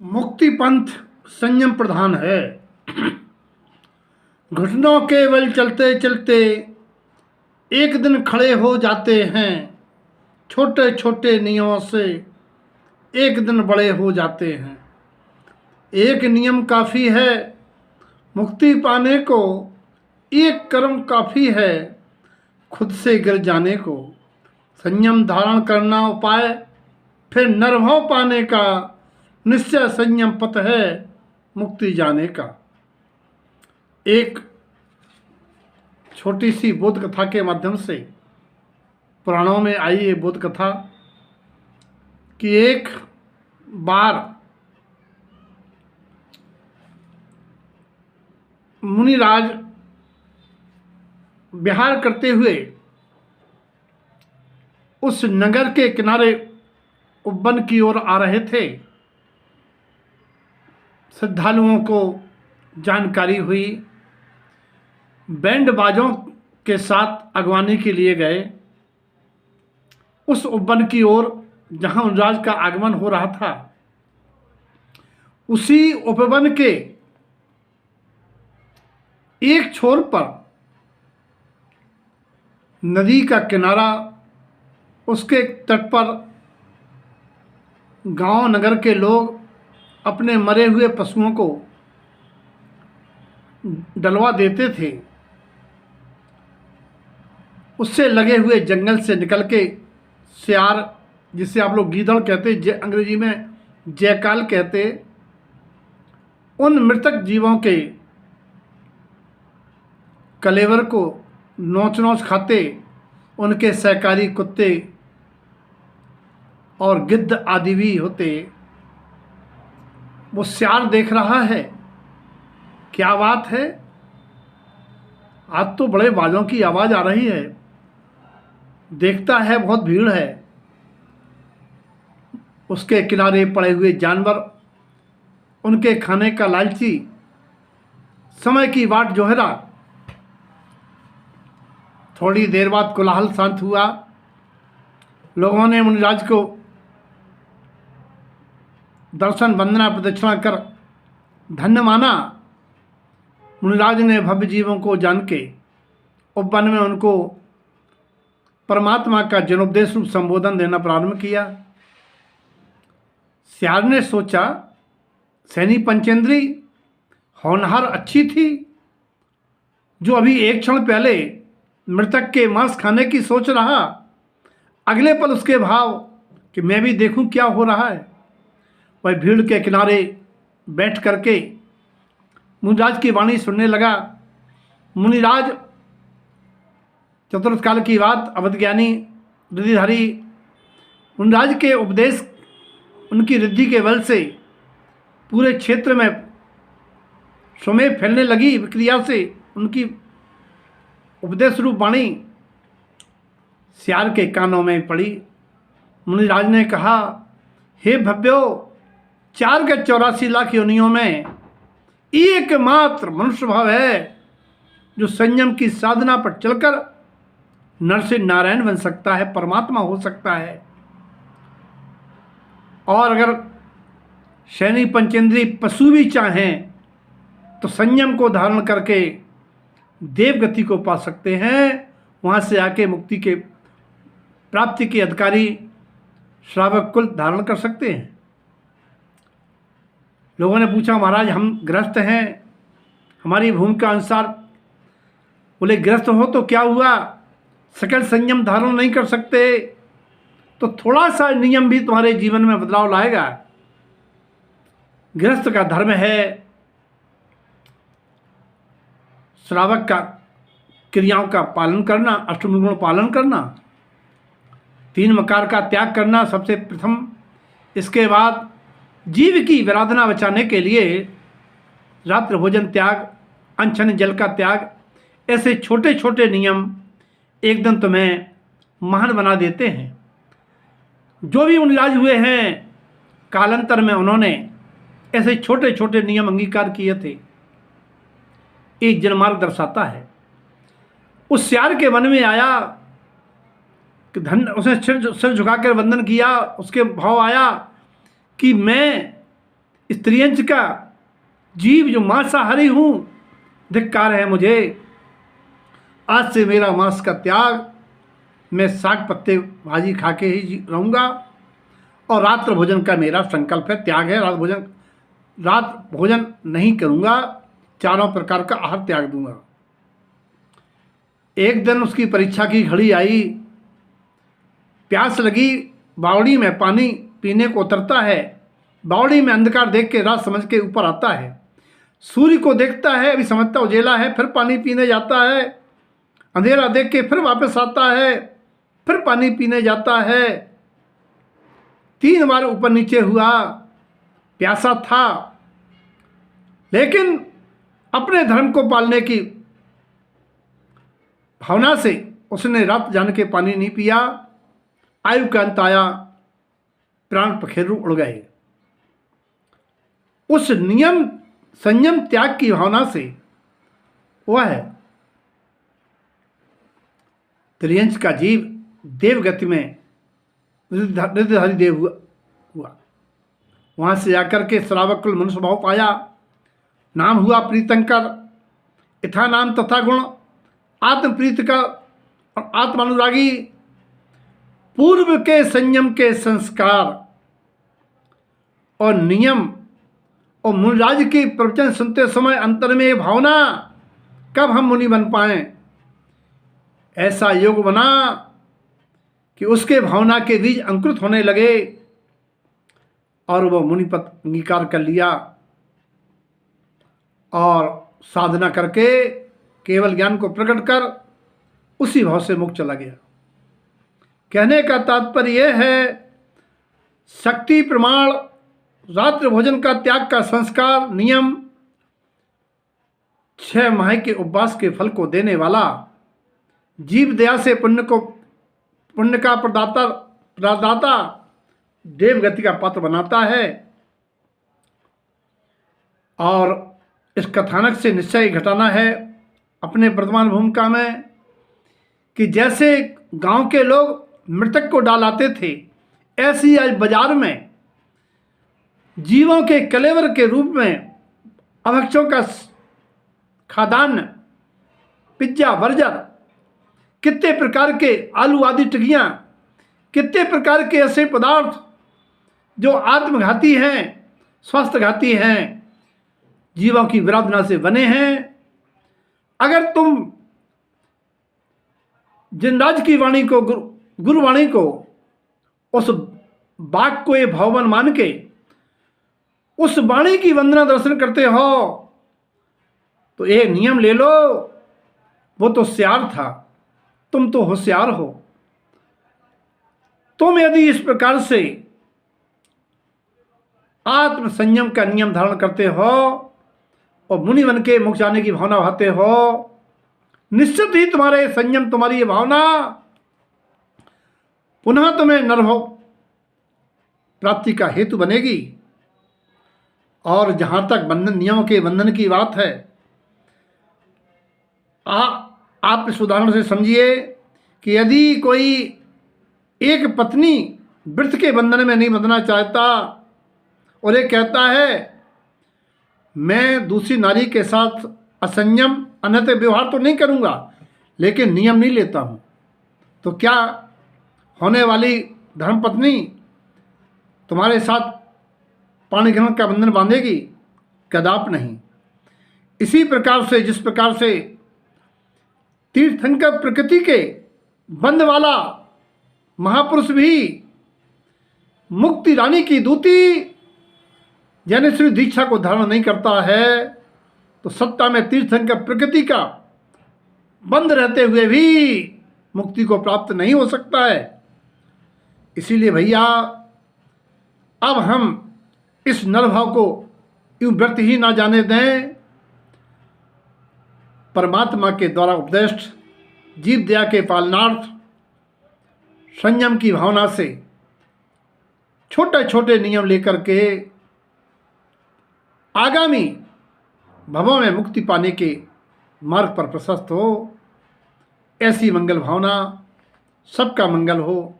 मुक्ति पंथ संयम प्रधान है। घुटनों के बल चलते चलते एक दिन खड़े हो जाते हैं। छोटे छोटे नियमों से एक दिन बड़े हो जाते हैं। एक नियम काफ़ी है मुक्ति पाने को, एक कर्म काफ़ी है खुद से गिर जाने को। संयम धारण करना उपाय, फिर निर्भव पाने का निश्चय संयम पथ है मुक्ति जाने का। एक छोटी सी बोध कथा के माध्यम से पुराणों में आई ये बोध कथा कि एक बार मुनिराज विहार करते हुए उस नगर के किनारे उपवन की ओर आ रहे थे। श्रद्धालुओं को जानकारी हुई, बैंड बाजों के साथ अगवानी के लिए गए उस उपवन की ओर जहां मुनिराज का आगमन हो रहा था। उसी उपवन के एक छोर पर नदी का किनारा, उसके तट पर गांव नगर के लोग अपने मरे हुए पशुओं को डलवा देते थे। उससे लगे हुए जंगल से निकल के सियार, जिसे आप लोग गीदड़ कहते, अंग्रेजी में जयकाल कहते, उन मृतक जीवों के कलेवर को नोच नोच खाते। उनके सहकारी कुत्ते और गिद्ध आदि भी होते। वो सियार देख रहा है, क्या बात है, आज तो बड़े बाजों की आवाज़ आ रही है। देखता है बहुत भीड़ है। उसके किनारे पड़े हुए जानवर उनके खाने का लालची समय की वाट जोहरा। थोड़ी देर बाद कोलाहल शांत हुआ। लोगों ने मुनिराज को दर्शन वंदना प्रदक्षिणा कर धन्य माना। मुनिराज ने भव्य जीवों को जान के उपवन में उनको परमात्मा का जनोपदेश रूप संबोधन देना प्रारंभ किया। सियार ने सोचा, सैनी पंचेंद्री होनहार अच्छी थी, जो अभी एक क्षण पहले मृतक के मांस खाने की सोच रहा, अगले पल उसके भाव कि मैं भी देखूं क्या हो रहा है। वह भीड़ के किनारे बैठ करके मुनिराज की वाणी सुनने लगा। मुनिराज चतुर्थ काल की बात, अवध ज्ञानी रिद्धिधारी मुनिराज के उपदेश, उनकी रिद्धि के बल से पूरे क्षेत्र में स्वमेव फैलने लगी। विक्रिया से उनकी उपदेश रूप वाणी सियार के कानों में पड़ी। मुनिराज ने कहा, हे भव्यो, 4 गज 84 लाख योनियों में एकमात्र मनुष्य भाव है जो संयम की साधना पर चलकर नर से नारायण बन सकता है, परमात्मा हो सकता है। और अगर शैनी पंचेंद्री पशु भी चाहें तो संयम को धारण करके देवगति को पा सकते हैं। वहाँ से आके मुक्ति के प्राप्ति के अधिकारी श्रावक कुल धारण कर सकते हैं। लोगों ने पूछा, महाराज हम गृहस्थ हैं, हमारी भूमिका अनुसार। बोले, गृहस्थ हो तो क्या हुआ, सकल संयम धारण नहीं कर सकते तो थोड़ा सा नियम भी तुम्हारे जीवन में बदलाव लाएगा। गृहस्थ का धर्म है श्रावक का क्रियाओं का पालन करना, अष्टमी गुण पालन करना, 3 मकार का त्याग करना सबसे प्रथम। इसके बाद जीव की विराधना बचाने के लिए रात्रि भोजन त्याग, अनशन जल का त्याग, ऐसे छोटे छोटे नियम एक दिन तुम्हें महान बना देते हैं। जो भी मुनिराज हुए हैं कालांतर में उन्होंने ऐसे छोटे छोटे नियम अंगीकार किए थे। एक जनमार्ग दर्शाता है। उस सियार के मन में आया कि उसने सिर झुकाकर वंदन किया। उसके भाव आया कि मैं स्त्रियंश का जीव जो मांसाहारी हूँ, धिक्कार है मुझे। आज से मेरा मांस का त्याग, मैं साग पत्ते भाजी खा के ही रहूँगा। और रात्र भोजन का मेरा संकल्प है, त्याग है। रात भोजन नहीं करूँगा, चारों प्रकार का आहार त्याग दूंगा। एक दिन उसकी परीक्षा की घड़ी आई, प्यास लगी, बावड़ी में पानी पीने को उतरता है। बावड़ी में अंधकार देख के रात समझ के ऊपर आता है। सूर्य को देखता है, अभी समझता उजेला है, फिर पानी पीने जाता है। अंधेरा देख के फिर वापस आता है, फिर पानी पीने जाता है। 3 बार ऊपर नीचे हुआ, प्यासा था, लेकिन अपने धर्म को पालने की भावना से उसने रात जान के पानी नहीं पिया। आयु का अंत आया, प्राण पखेरु उड़ गए। उस नियम संयम त्याग की भावना से वह त्रियंश का जीव देवगति में रिद्धधारी देव हुआ। वहां से जाकर के श्रावक कुल मनुष्य भाव पाया। नाम हुआ प्रीतंकर, यथा नाम तथा गुण, आत्मप्रीत का और आत्मानुरागी। पूर्व के संयम के संस्कार और नियम और मुनिराज की प्रवचन सुनते समय अंतर में ये भावना, कब हम मुनि बन पाएं। ऐसा योग बना कि उसके भावना के बीज अंकुरित होने लगे और वह मुनिपद अंगीकार कर लिया और साधना करके केवल ज्ञान को प्रकट कर उसी भाव से मुक्त चला गया। कहने का तात्पर्य यह है, शक्ति प्रमाण, रात्रि भोजन का त्याग का संस्कार, नियम, 6 माह के उपवास के फल को देने वाला, जीव दया से पुण्य का प्रदाता देवगति का पात्र बनाता है। और इस कथानक से निश्चय घटाना है अपने वर्तमान भूमिका में कि जैसे गांव के लोग मृतक को डालाते थे, ऐसी आज बाजार में जीवों के कलेवर के रूप में अभक्षों का खाद्यान्न, पिज्जा, बर्गर, कितने प्रकार के आलू आदि टिकियाँ, कितने प्रकार के ऐसे पदार्थ जो आत्मघाती हैं, स्वास्थ्यघाती हैं, जीवों की विराधना से बने हैं। अगर तुम जिनराज की वाणी को, गुरुवाणी को, उस वाक को ये भगवान मान के उस वाणी की वंदना दर्शन करते हो तो एक नियम ले लो, वो तो होशियार था, तुम तो होशियार हो। तुम यदि इस प्रकार से आत्म संयम का नियम धारण करते हो और मुनि बन के मुक्त जाने की भावना भाते हो, निश्चित ही तुम्हारे संयम, तुम्हारी ये भावना पुनः तुम्हें नरभव प्राप्ति का हेतु बनेगी। और जहां तक बंधन, नियमों के बंधन की बात है, आप इस उदाहरण से समझिए कि यदि कोई एक पत्नी व्रत के बंधन में नहीं बंधना चाहता और ये कहता है मैं दूसरी नारी के साथ असंयम अनैतिक व्यवहार तो नहीं करूंगा लेकिन नियम नहीं लेता हूं, तो क्या होने वाली धर्मपत्नी तुम्हारे साथ पाणी ग्रहण का बंधन बांधेगी? कदाप नहीं। इसी प्रकार से, जिस प्रकार से तीर्थंकर प्रकृति के बंध वाला महापुरुष भी मुक्ति रानी की दूती ज्ञानेश्वरी दीक्षा को धारण नहीं करता है, तो सत्ता में तीर्थंकर प्रकृति का बंध रहते हुए भी मुक्ति को प्राप्त नहीं हो सकता है। इसीलिए भैया अब हम इस नरभाव को यूं व्यर्थ ही ना जाने दें। परमात्मा के द्वारा उपदेष्ट जीव दया के पालनार्थ संयम की भावना से छोटे छोटे नियम लेकर के आगामी भवों में मुक्ति पाने के मार्ग पर प्रशस्त हो। ऐसी मंगल भावना, सबका मंगल हो।